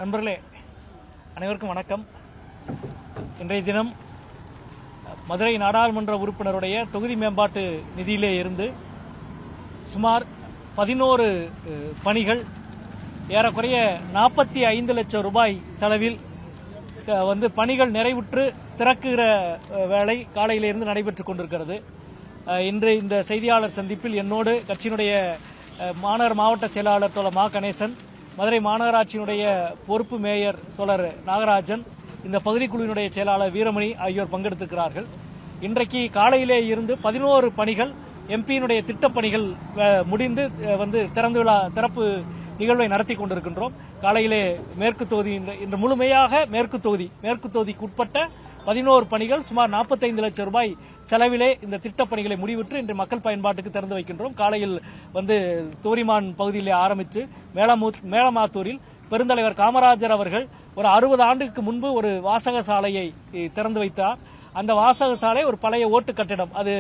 நண்பர்களே அனைவருக்கும் வணக்கம். இன்றைய தினம் மதுரை நாடாளுமன்ற உறுப்பினருடைய தொகுதி மேம்பாட்டு நிதியிலே இருந்து சுமார் 11 பணிகள் ஏறக்குறைய 45 லட்சம் ரூபாய் செலவில் பணிகள் நிறைவுற்று திறக்குகிற வேலை காலையிலிருந்து நடைபெற்றுக் கொண்டிருக்கிறது. இன்று இந்த செய்தியாளர் சந்திப்பில் என்னோடு கட்சியினுடைய மாவட்ட செயலாளர் தோழர் மா கணேசன், மதுரை மாநகராட்சியினுடைய பொறுப்பு மேயர் தோழர் நாகராஜன், இந்த பகுதி குழுவினுடைய செயலாளர் வீரமணி ஆகியோர் பங்கெடுத்திருக்கிறார்கள். இன்றைக்கு காலையிலே இருந்து 11 பணிகள் எம்பியினுடைய திட்டப்பணிகள் முடிந்து திறப்பு நிகழ்வை நடத்தி கொண்டிருக்கின்றோம். காலையிலே மேற்கு தொகுதி இன்று முழுமையாக மேற்கு தொகுதிக்கு உட்பட்ட 11 பணிகள் சுமார் 45 லட்சம் ரூபாய் செலவிலே இந்த திட்டப்பணிகளை முடிவிட்டு இன்று மக்கள் பயன்பாட்டுக்கு திறந்து வைக்கின்றோம். காலையில் தோரிமான் பகுதியிலே ஆரம்பித்து மேலமாத்தூரில் பெருந்தலைவர் காமராஜர் அவர்கள் ஒரு 60 ஆண்டுக்கு முன்பு ஒரு வாசக சாலையை திறந்து வைத்தார். அந்த வாசக சாலை ஒரு பழைய ஓட்டு கட்டிடம், அது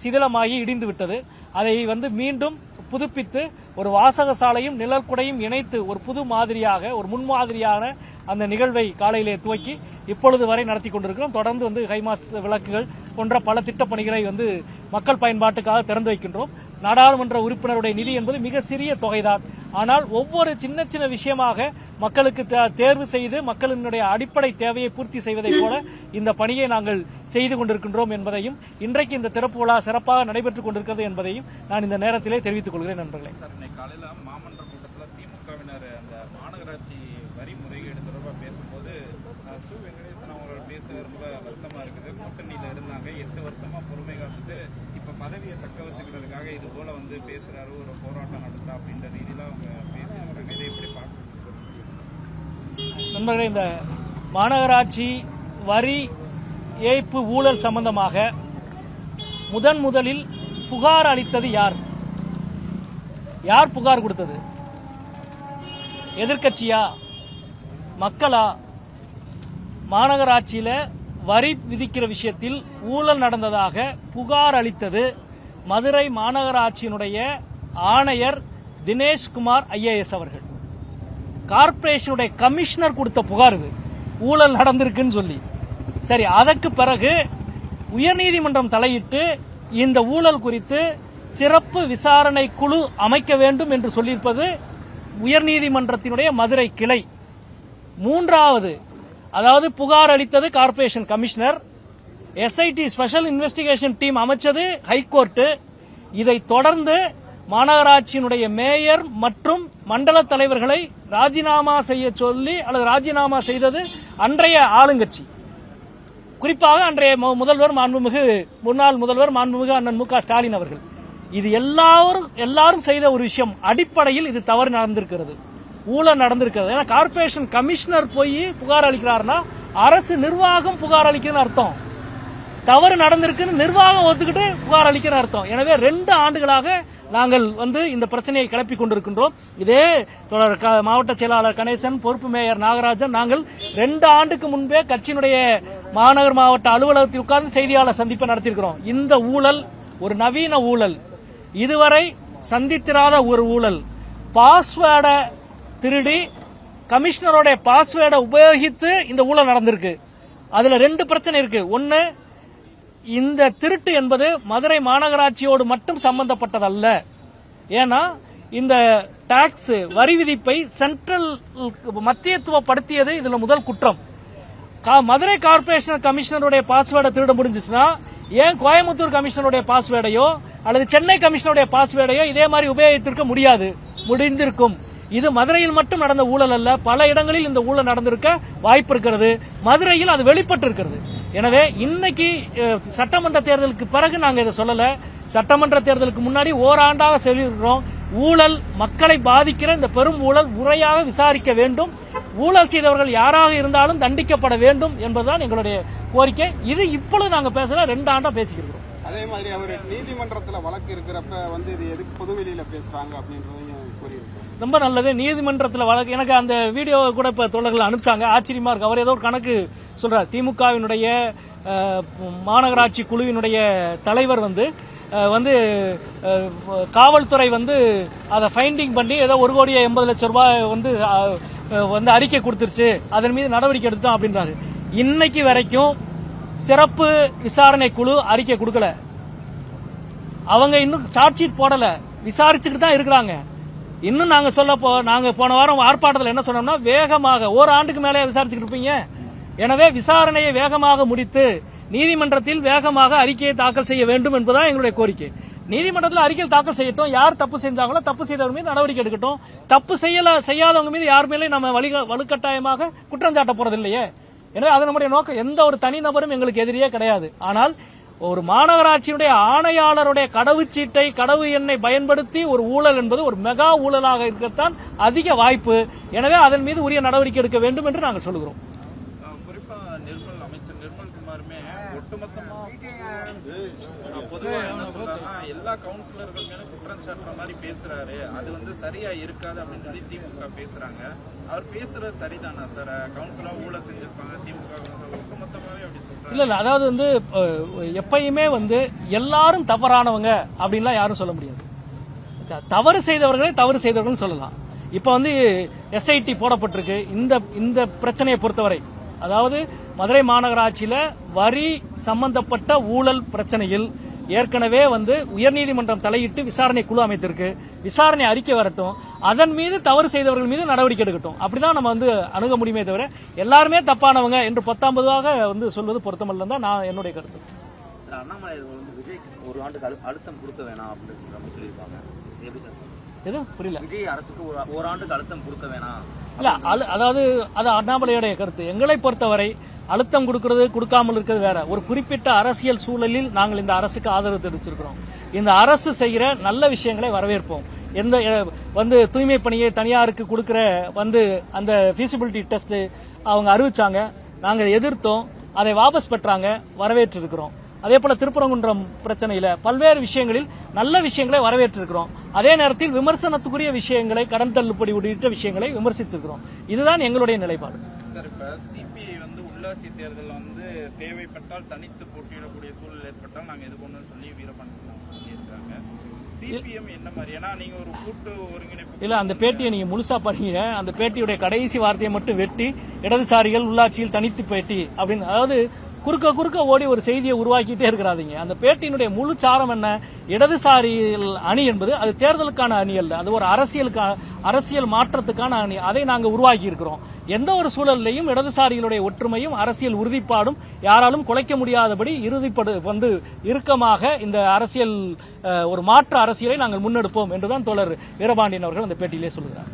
சிதிலமாகி இடிந்து விட்டது. அதை மீண்டும் புதுப்பித்து ஒரு வாசக சாலையும் நிழற்குடையும் இணைத்து ஒரு புது மாதிரியாக, ஒரு முன்மாதிரியான அந்த நிகழ்வை காலையிலே துவக்கி இப்பொழுது வரை நடத்தி கொண்டிருக்கிறோம். தொடர்ந்து ஹைமாஸ் விளக்குகள் போன்ற பல திட்டப்பணிகளை மக்கள் பயன்பாட்டுக்காக திறந்து வைக்கின்றோம். நாடாளுமன்ற உறுப்பினருடைய நிதி என்பது மிக சிறிய தொகைதான். ஆனால் ஒவ்வொரு சின்ன சின்ன விஷயமாக மக்களுக்கு தேர்வு செய்து மக்களினுடைய அடிப்படை தேவையை பூர்த்தி செய்வதைப் போல இந்த பணியை நாங்கள் செய்து கொண்டிருக்கின்றோம் என்பதையும், இன்றைக்கு இந்த திறப்பு விழா சிறப்பாக நடைபெற்றுக் கொண்டிருக்கிறது என்பதையும் நான் இந்த நேரத்திலே தெரிவித்துக் கொள்கிறேன். நண்பர்களே, காலையில மாமன்ற கூட்டத்தில் திமுகவினர் அந்த மாநகராட்சி வரி முறைகேடு தொடர்பாக பேசும்போது சு வெங்கடேசன் அவங்களோட பேசுறது ரொம்ப வருத்தமா இருக்குது. கூட்டணியில இருந்தாங்க, 8 வருஷமா பொறுமை காத்துட்டு இப்ப பதவியை தக்க வச்சுக்கிறதுக்காக இது போல பேசுறாரு, ஒரு போராட்டம் நடத்தா அப்படின்ற ரீதியில அவங்க பேசியிருக்காங்க. இதை எப்படி பார்க்க? நண்பர்களே, இந்த மாநகராட்சி வரி ஏய்ப்பு ஊழல் சம்பந்தமாக முதலில் புகார் அளித்தது யார்? யார் புகார் கொடுத்தது? எதிர்க்கட்சியா, மக்களா? மாநகராட்சியில வரி விதிக்கிற விஷயத்தில் ஊழல் நடந்ததாக புகார் அளித்தது மதுரை மாநகராட்சியினுடைய ஆணையர் தினேஷ்குமார் IAS அவர்கள். கார்ப்பரேஷனுடைய கமிஷனர் கொடுத்த புகார் இது, ஊழல் நடந்திருக்குன்னு சொல்லி. சரி, அதற்கு பிறகு உயர்நீதிமன்றம் தலையிட்டு இந்த ஊழல் குறித்து சிறப்பு விசாரணை குழு அமைக்க வேண்டும் என்று சொல்லியிருப்பது உயர்நீதிமன்றத்தினுடைய மதுரை கிளை. மூன்றாவது, அதாவது புகார் அளித்தது corporation commissioner, SIT special investigation team அமைச்சது ஹைகோர்ட். இதை தொடர்ந்து மாநகராட்சியினுடைய மேயர் மற்றும் மண்டல தலைவர்களை ராஜினாமா செய்ய சொல்லி அல்லது ராஜினாமா செய்தது அன்றைய ஆளுங்கட்சி, குறிப்பாக அன்றைய முன்னாள் முதல்வர் மாண்புமிகு அண்ணன் மு க ஸ்டாலின் அவர்கள். இது எல்லாரும் செய்த ஒரு விஷயம். அடிப்படையில் இது தவறு நடந்திருக்கிறது, ஊழல் நடந்திருக்கிறது. ஏன்னா கார்ப்பரேஷன் கமிஷனர் போய் புகார் அளிக்கிறார்னா அரசு நிர்வாகம் புகார் அளிக்குதுன்னு அர்த்தம். தவறு நடந்திருக்குன்னு நிர்வாகம் ஒத்துக்கிட்டு புகார் அளிக்கிற அர்த்தம். எனவே 2 ஆண்டுகளாக நாங்கள் இந்த பிரச்சனையை கிளப்பிக் கொண்டிருக்கின்றோம். இதே தொடர் மாவட்ட செயலாளர் கணேசன், பொறுப்பு மேயர் நாகராஜன், நாங்கள் 2 ஆண்டுக்கு முன்பே கட்சியினுடைய மாநகர் மாவட்ட அலுவலகத்தில் உட்கார்ந்து செய்தியாளர் சந்திப்பை நடத்தியிருக்கிறோம். இந்த ஊழல் ஒரு நவீன ஊழல், இதுவரை சந்தித்திராத ஒரு ஊழல். பாஸ்வேர்டை திருடி கமிஷனருடைய பாஸ்வேர்டை உபயோகித்து இந்த ஊழல் நடந்திருக்கு. அதுல 2 பிரச்சனை இருக்கு. ஒன்னு, இந்த திருட்டு என்பது மதுரை மாநகராட்சியோடு மட்டும் சம்பந்தப்பட்டதல்ல. ஏன்னா இந்த டாக்ஸ் வரி விதிப்பை சென்ட்ரல் மத்தியத்துவப்படுத்தியது இதுல முதல் குற்றம். மதுரை கார்ப்பரேஷன் கமிஷனருடைய பாஸ்வேர்டை திருட முடிஞ்சிச்சுன்னா ஏன் கோயம்புத்தூர் கமிஷனருடைய பாஸ்வேர்டையோ அல்லது சென்னை கமிஷனருடைய பாஸ்வேர்டையோ இதே மாதிரி உபயோகித்திருக்க முடியாது? முடிந்திருக்கும். இது மதுரையில் மட்டும் நடந்த ஊழல் அல்ல, பல இடங்களில் இந்த ஊழல் நடந்திருக்க வாய்ப்பு இருக்கிறது. மதுரையில் அது வெளிப்பட்டு இருக்கிறது. எனவே இன்னைக்கு சட்டமன்ற தேர்தலுக்கு பிறகு நாங்க இதை சொல்லல, சட்டமன்ற தேர்தலுக்கு முன்னாடி ஓராண்டாக சொல்லியிருக்கிறோம். ஊழல், மக்களை பாதிக்கிற இந்த பெரும் ஊழல் முறையாக விசாரிக்க வேண்டும். ஊழல் செய்தவர்கள் யாராக இருந்தாலும் தண்டிக்கப்பட வேண்டும் என்பதுதான் எங்களுடைய கோரிக்கை. இது இப்பொழுது நாங்க பேசல, 2 ஆண்டா பேசிக்கிறோம். அதே மாதிரி அவர் நீதிமன்றத்தில் வழக்கு இருக்கிறப்ப இது எதுக்கு பொதுவெளியில பேசுறாங்க அப்படின்றதையும் கூறியிருக்காங்க. ரொம்ப நல்லது. நீதிமன்றத்தில் வழக்கு, எனக்கு அந்த வீடியோ கூட இப்ப தோழர்கள் அனுப்பிச்சாங்க, ஆச்சரியமா இருக்கு. அவர் ஏதோ ஒரு கணக்கு சொல்றார். திமுகவினுடைய மாநகராட்சி குழுவினுடைய தலைவர் காவல்துறை அதை ஃபைண்டிங் பண்ணி ஏதோ 1,80,00,000 ரூபாய் வந்து அறிக்கை கொடுத்துருச்சு, அதன் மீது நடவடிக்கை எடுத்தோம் அப்படின்றாரு. இன்னைக்கு வரைக்கும் சிறப்பு விசாரணை குழு அறிக்கை கொடுக்கல. அவங்க இன்னும் சார்ஜ் ஷீட் போடல, விசாரிச்சுக்கிட்டு தான் இருக்கிறாங்க. இன்னும் நாங்க போன வாரம் ஆர்ப்பாட்டத்தில் என்ன சொன்னோம்னா, வேகமாக ஒரு ஆண்டுக்கு மேலே விசாரிச்சுக்கிட்டு இருப்பீங்க, எனவே விசாரணையை வேகமாக முடித்து நீதிமன்றத்தில் வேகமாக அறிக்கையை தாக்கல் செய்ய வேண்டும் என்பதுதான் எங்களுடைய கோரிக்கை. நீதிமன்றத்தில் அறிக்கை தாக்கல் செய்யட்டும், யார் தப்பு செஞ்சாங்களோ தப்பு செய்தவங்க மீது நடவடிக்கை எடுக்கட்டும். தப்பு செய்யாதவங்க மீது யார் மேலே நம்ம வலுக்கட்டாயமாக குற்றம் சாட்ட போறது இல்லையே. எனவே அது நம்முடைய நோக்கம். எந்த ஒரு தனிநபரும் எங்களுக்கு எதிரியே கிடையாது. ஆனால் ஒரு மாநகராட்சியுடைய ஆணையாளருடைய கடவுச்சீட்டை, கடவு எண்ணை பயன்படுத்தி ஒரு ஊழல் என்பது ஒரு மெகா ஊழலாக இருக்கத்தான் அதிக வாய்ப்பு. எனவே அதன் மீது உரிய நடவடிக்கை எடுக்க வேண்டும் என்று நாங்கள் சொல்கிறோம். குறிப்பா அமைச்சர் நிர்மல்குமாருமே ஒட்டுமொத்தமா பொதுவாக என்ன சொல்றாருன்னா, எல்லா கவுன்சிலர்கள் மேலும் குற்றம் சாட்டுற மாதிரி பேசுறாரு, அது வந்து சரியா இருக்காது அப்படின்னு சொல்லி திமுக பேசுறாங்க. அவர் பேசுறது சரிதானா சார்? கவுன்சிலா ஊழல் செஞ்சிருப்பாங்க திமுக ஒட்டுமொத்தமாவே அப்படி சொல்றாங்க. இல்ல அதாவது வந்து எப்பயுமே வந்து எல்லாரும் தவறானவங்க அப்படின்லாம் யாரும் சொல்ல முடியாது. தவறு செய்தவர்களே தவறு செய்தவர்கள் சொல்லலாம். இப்ப வந்து SIT போடப்பட்டிருக்கு. இந்த பிரச்சனையை பொறுத்தவரை, அதாவது மதுரை மாநகராட்சியில வரி சம்பந்தப்பட்ட ஊழல் பிரச்சனையில் ஏற்கனவே வந்து உயர்நீதிமன்றம் தலையிட்டு விசாரணை குழு அமைத்திருக்கு. விசாரணை அறிக்கை வரட்டும், அதன் மீது தவறு செய்தவர்கள் மீது நடவடிக்கை எடுக்கட்டும். அப்படிதான் நம்ம வந்து அணுக முடியுமே தவிர எல்லாருமே தப்பானவங்க என்று 19ஆக வந்து சொல்வது பொருத்தமல்ல தான் நான் என்னுடைய கருத்து. அண்ணாமலை விஜய் ஒரு ஆண்டுக்கு அழுத்தம் கொடுக்க வேணாம் அப்படின்னு சொல்லியிருப்பாங்க. எப்படி சார்? எதுவும் புரியல. விஜய் அரசுக்கு ஒரு ஆண்டுக்கு அழுத்தம் கொடுக்க வேணாம் இல்ல, அதாவது அது அண்ணாமலையுடைய கருத்து. எங்களை பொறுத்தவரை அழுத்தம் கொடுக்கிறது கொடுக்காமல் இருக்கிறது வேற. ஒரு குறிப்பிட்ட அரசியல் சூழலில் நாங்கள் இந்த அரசுக்கு ஆதரவு தெரிவிச்சிருக்கிறோம். இந்த அரசு செய்கிற நல்ல விஷயங்களை வரவேற்போம். எந்த வந்து தூய்மை பணியை தனியாருக்கு கொடுக்கிற வந்து அந்த ஃபீசிபிலிட்டி டெஸ்ட் அவங்க அறிவிச்சாங்க, நாங்கள் எதிர்த்தோம், அதை வாபஸ் பெற்றாங்க, வரவேற்றிருக்கிறோம். அதே போல திருப்பரங்குன்றம் பிரச்சனையில பல்வேறு விஷயங்களில் நல்ல விஷயங்களை வரவேற்றிருக்கிறோம். அதே நேரத்தில் விமர்சனத்துக்குரிய விஷயங்களை, கடன் தள்ளுபடி உள்ளிட்ட விஷயங்களை விமர்சிச்சிருக்கிறோம். இதுதான் எங்களுடைய நிலைப்பாடு. சார், இப்ப CPI வந்து உள்ளாட்சி தேர்தல் வந்து தேவைப்பட்டால் தனித்து போட்டியிடக்கூடிய சூழல் ஏற்பட்டால் நாங்க இது கொண்டு சொல்லி வீரபாண்டியன் சொல்லியிருக்காங்க. CPM என்ன மாதிரி? ஏன்னா நீங்க ஒரு கூட்டு ஒருங்கிணைப்பு இல்ல, அந்த பேட்டியை நீங்க முழுசா படிங்க. அந்த பேட்டியுடைய கடைசி வார்த்தையை மட்டும் வெட்டி இடதுசாரிகள் உள்ளாட்சியில் தனித்து பேட்டி அப்படின்னு, அதாவது குறுக்க ஓடி ஒரு செய்தியை உருவாக்கிட்டே இருக்கிறாதீங்க. அந்த பேட்டியினுடைய முழு சாரம் என்ன? இடதுசாரிகள் அணி என்பது அது தேர்தலுக்கான அணி அல்ல, அது ஒரு அரசியல் மாற்றத்துக்கான அணி. அதை நாங்கள் உருவாக்கி இருக்கிறோம். எந்த ஒரு சூழலையும் இடதுசாரிகளுடைய ஒற்றுமையும் அரசியல் உறுதிப்பாடும் யாராலும் குலைக்க முடியாதபடி இறுக்கமாக இந்த அரசியல் ஒரு மாற்று அரசியலை நாங்கள் முன்னெடுப்போம் என்றுதான் தோழர் வீரபாண்டியன் அவர்கள் அந்த பேட்டியிலே சொல்கிறார்.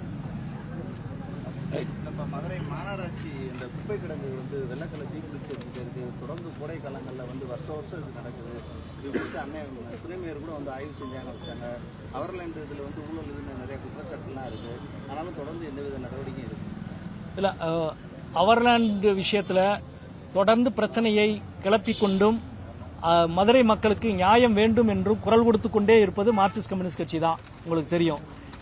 நம்ம மதுரை மாநகராட்சி இந்த குப்பை கிடங்கு வந்து வெள்ளக்கல்ல தீக்குளிச்சு இருக்கு. தொடர்ந்து கோடை காலங்களில் வந்து வருஷம் இது நடக்குது. இது குறித்து அண்ணன் துணைமையர் கூட வந்து ஆய்வு செஞ்சாங்க. அவர்லேண்ட் இதில் வந்து ஊழல் இதுன்னு நிறைய குற்றச்சாட்டுலாம் இருக்கு. ஆனாலும் தொடர்ந்து எந்தவித நடவடிக்கையும் இருக்கு. இல்ல, அவர்லேண்ட் விஷயத்துல தொடர்ந்து பிரச்சனையை கிளப்பிக் கொண்டும் மதுரை மக்களுக்கு நியாயம் வேண்டும் என்றும் குரல் கொடுத்து கொண்டே இருப்பது மார்க்சிஸ்ட் கம்யூனிஸ்ட் கட்சி தான், உங்களுக்கு தெரியும்.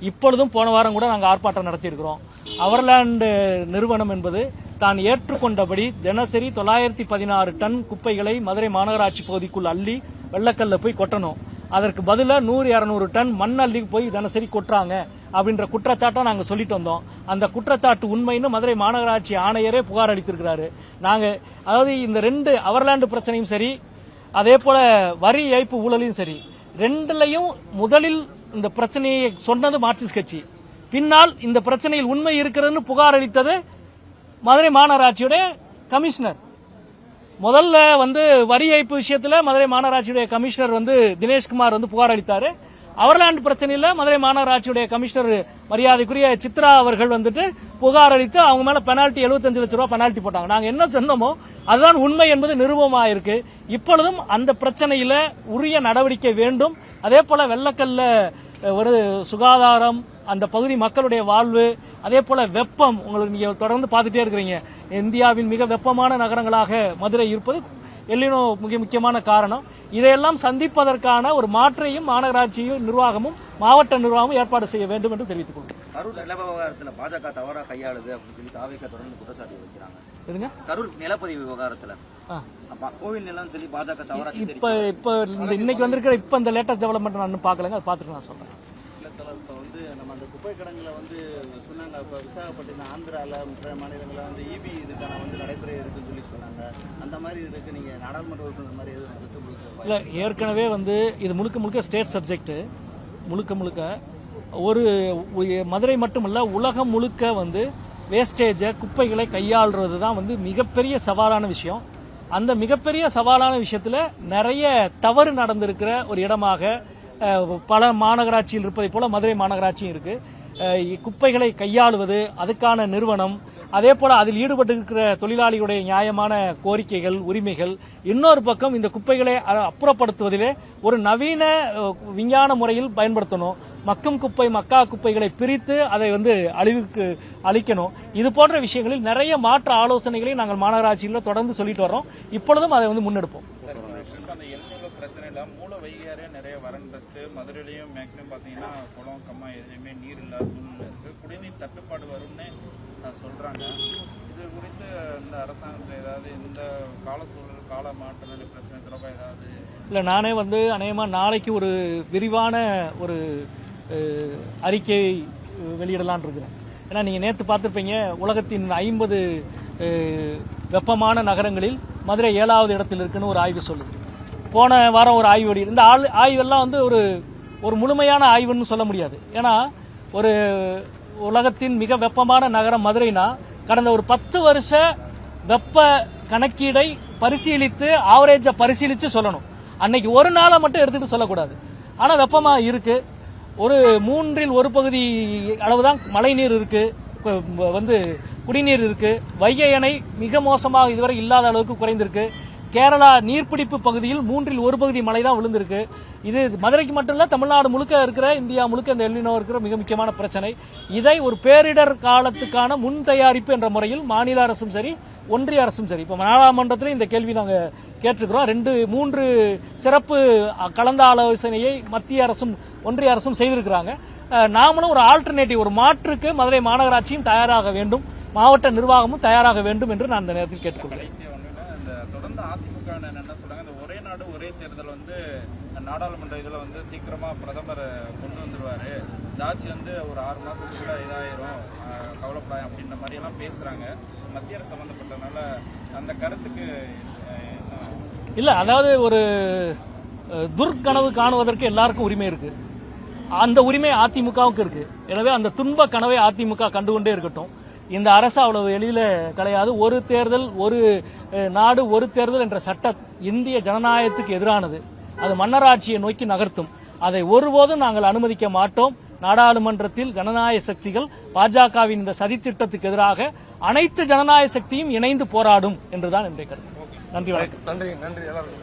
இப்பொழுதும் போன வாரம் கூட நாங்கள் ஆர்ப்பாட்டம் நடத்தியிருக்கிறோம். அவர்லேண்ட் நிறுவனம் என்பது தான் ஏற்றுக்கொண்டபடி தினசரி 916 டன் குப்பைகளை மதுரை மாநகராட்சி பகுதிக்குள் அள்ளி வெள்ளக்கல்ல போய் கொட்டணும். அதற்கு பதிலாக 100-200 டன் மண் அள்ளி போய் தினசரி கொட்டுறாங்க அப்படின்ற குற்றச்சாட்டை நாங்கள் சொல்லிட்டு வந்தோம். அந்த குற்றச்சாட்டு உண்மைன்னு மதுரை மாநகராட்சி ஆணையரே புகார் அளித்திருக்கிறாரு. அதாவது இந்த 2 அவர்லேண்ட் பிரச்சனையும் சரி, அதே போல வரி ஏய்ப்பு ஊழலையும் சரி, ரெண்டுலையும் முதலில் இந்த பிரச்சனையை சொன்னது மார்க்சிஸ்ட் கட்சி. பின்னால் இந்த பிரச்சனையில் உண்மை இருக்கிறதுன்னு புகார் அளித்தது மதுரை மாநகராட்சியுடைய கமிஷனர். முதல்ல வந்து வரி ஏய்ப்பு விஷயத்துல மதுரை மாநகராட்சியுடைய கமிஷனர் வந்து தினேஷ்குமார் வந்து புகார் அளித்தாரு. அவர்லேண்ட் பிரச்சனையில மதுரை மாநகராட்சியுடைய கமிஷனர் மரியாதைக்குரிய சித்ரா அவர்கள் வந்துட்டு புகார் அளித்து அவங்க மேல பெனால்டி 75 லட்சம் ரூபாய் பெனால்டி போட்டாங்க. நாங்க என்ன சொன்னோமோ அதுதான் உண்மை என்பது நிரூபமாயிருக்கு. இப்பொழுதும் அந்த பிரச்சனையில உரிய நடவடிக்கை வேண்டும். அதே போல வெள்ளக்கல்ல ஒரு சுகாதாரம், அந்த பகுதி மக்களுடைய வாழ்வு, அதே போல வெப்பம், உங்களுக்கு நீங்க தொடர்ந்து பார்த்துட்டே இருக்கிறீங்க. இந்தியாவின் மிக வெப்பமான நகரங்களாக மதுரை இருப்பது எல்லினோ மிக முக்கியமான காரணம். இதையெல்லாம் சந்திப்பதற்கான ஒரு மாற்றையும் மாநகராட்சியும் நிர்வாகமும் மாவட்ட நிர்வாகமும் ஏற்பாடு செய்ய வேண்டும் என்று தெரிவித்துக் கொள்கிறோம். கரூர் நில விவகாரத்தில் பாஜக தவறா கையாளுது அப்படின்னு சொல்லி தாவேக தொடர்ந்து குற்றச்சாட்டு வைக்கிறாங்க. எதுங்க? கரூர் நிலப்பதிவு விவகாரத்துல கோவில் நிலம் சொல்லி பாஜக தவறா இப்ப இன்னைக்கு வந்திருக்கிற இந்த லேட்டஸ்ட் டெவலப்மெண்ட் நான் பார்க்கலங்க, அதை பார்த்துட்டு நான் சொல்றேன். இப்போ வந்து வந்து நம்ம அந்த குப்பை கிடங்குல வந்து சொன்னாங்க, இப்போ விசாகப்பட்டினம் ஆந்திராவில் மற்ற மாநிலங்களில் வந்து இபி இதுக்கான வந்து நடைமுறை இருக்குன்னு சொல்லி சொன்னாங்க. அந்த மாதிரி இதுக்கு நீங்கள் நாடாளுமன்ற உறுப்பினர் மாதிரி எதுவும் கருத்து கொடுக்க? இல்லை, ஏற்கனவே வந்து இது முழுக்க முழுக்க ஸ்டேட் சப்ஜெக்ட். முழுக்க ஒரு மதுரை மட்டுமல்ல, உலகம் முழுக்க வந்து வேஸ்டேஜை, குப்பைகளை கையாளுறது தான் வந்து மிகப்பெரிய சவாலான விஷயம். அந்த மிகப்பெரிய சவாலான விஷயத்தில் நிறைய தவறு நடந்திருக்கிற ஒரு இடமாக பல மாநகராட்சியில் இருப்பதை போல மதுரை மாநகராட்சியும் இருக்கு. குப்பைகளை கையாளுவது, அதுக்கான நிறுவனம், அதே போல அதில் ஈடுபட்டு இருக்கிற தொழிலாளிகளுடைய நியாயமான கோரிக்கைகள், உரிமைகள், இன்னொரு பக்கம் இந்த குப்பைகளை அப்புறப்படுத்துவதிலே ஒரு நவீன விஞ்ஞான முறையில் பயன்படுத்தணும். மக்கும் குப்பை, மக்கா குப்பைகளை பிரித்து அதை வந்து அழிவுக்கு அளிக்கணும். இது போன்ற விஷயங்களில் நிறைய மாற்று ஆலோசனைகளை நாங்கள் மாநகராட்சியில் தொடர்ந்து சொல்லிட்டு வர்றோம். இப்பொழுதும் அதை வந்து முன்னெடுப்போம். அந்த எல்நிலை பிரச்சனையில மூல வைகாரே நிறைய வறண்டுச்சு. மதுரையிலையும் மேக்ஸிமம் பாத்தீங்கன்னா குளம், கம்மா எதுலையுமே நீர் இல்லாத சூழ்நிலை இருக்கு. குடிநீர் தட்டுப்பாடு வரும்னு சொல்றாங்க. இது குறித்து இந்த அரசாங்கத்தில் ஏதாவது இந்த கால சூழல், கால மாற்ற நிலை பிரச்சனை தொடர்பாக ஏதாவது? இல்லை, நானே வந்து அநேகமாக நாளைக்கு ஒரு விரிவான ஒரு அறிக்கை வெளியிடலான் இருக்கிறேன். ஏன்னா நீங்கள் நேற்று பார்த்துருப்பீங்க, உலகத்தின் 50 வெப்பமான நகரங்களில் மதுரை 7வது இடத்தில் இருக்குன்னு ஒரு ஆய்வு சொல்லுது. போன வாரம் ஒரு ஆய்வு வெளியிடு. இந்த ஆய்வெல்லாம் வந்து ஒரு முழுமையான ஆய்வுன்னு சொல்ல முடியாது. ஏன்னா ஒரு உலகத்தின் மிக வெப்பமான நகரம் மதுரைனா கடந்த ஒரு 10 வருஷ வெப்ப கணக்கீடை பரிசீலித்து ஆவரேஜை பரிசீலித்து சொல்லணும். அன்னைக்கு ஒரு நாளை மட்டும் எடுத்துட்டு சொல்லக்கூடாது. ஆனால் வெப்பமா இருக்கு. ஒரு 3ல் 1 பகுதி அளவுதான் மழை நீர் இருக்கு, வந்து குடிநீர் இருக்கு. வைகை அணை மிக மோசமாக இதுவரை இல்லாத அளவுக்கு குறைந்திருக்கு. கேரளா நீர்பிடிப்பு பகுதியில் 3ல் 1 பகுதி மழை தான் விழுந்திருக்கு. இது மதுரைக்கு மட்டும் இல்ல, தமிழ்நாடு முழுக்க இருக்கிற, இந்தியா முழுக்க இந்த எல்னினோ இருக்கிற மிக முக்கியமான பிரச்சனை. இதை ஒரு பேரிடர் காலத்துக்கான முன் தயாரிப்பு என்ற முறையில் மாநில அரசும் சரி, ஒன்றிய அரசும் சரி, இப்ப நாடாளுமன்றத்தில் இந்த கேள்வி நாங்க கேட்டிருக்கிறோம். 3 சிறப்பு கலந்த ஆலோசனையை மத்திய அரசும் ஒன்றிய அரசும் செய்திருக்கிறாங்க. நாமளும் ஒரு ஆல்டர்னேட்டிவ், ஒரு மாற்றுக்கு மதுரை மாநகராட்சியும் தயாராக வேண்டும், மாவட்ட நிர்வாகமும் தயாராக வேண்டும் என்று நான் இந்த நேரத்தில் கேட்டுக்கொள்கிறேன். தொடர்ந்து அதிமுக என்ன சொல்றாங்க, இந்த ஒரே நாடு ஒரே தேர்தல் வந்து நாடாளுமன்ற இதுல வந்து சீக்கிரமா பிரதமர் கொண்டு வந்துருவாரு, ஆட்சி வந்து ஒரு 6 மாசத்துக்குள்ள இதாயிரும், கவலைப்படாது அப்படின்ற மாதிரி எல்லாம் பேசுறாங்க. மத்திய அரசு சம்பந்தப்பட்டதுனால அந்த கருத்துக்கு இல்ல, அதாவது ஒரு துர்க்கனவு காணுவதற்கு எல்லாருக்கும் உரிமை இருக்கு. அந்த உரிமை அதிமுகவுக்கு இருக்கு. எனவே அந்த துன்ப கனவை அதிமுக கண்டுகொண்டே இருக்கட்டும். இந்த அரசு அவ்வளவு எளிதில கிடையாது. ஒரு தேர்தல், ஒரு நாடு, ஒரு தேர்தல் என்ற சட்டம் இந்திய ஜனநாயகத்துக்கு எதிரானது. அது மன்னராட்சியை நோக்கி நகர்த்தும். அதை ஒருபோதும் நாங்கள் அனுமதிக்க மாட்டோம். நாடாளுமன்றத்தில் ஜனநாயக சக்திகள் பாஜகவின் இந்த சதித்திட்டத்துக்கு எதிராக அனைத்து ஜனநாயக சக்தியும் இணைந்து போராடும் என்றுதான் என்னுடைய கருத்து. நன்றி, வணக்கம். நன்றி எல்லாரும்.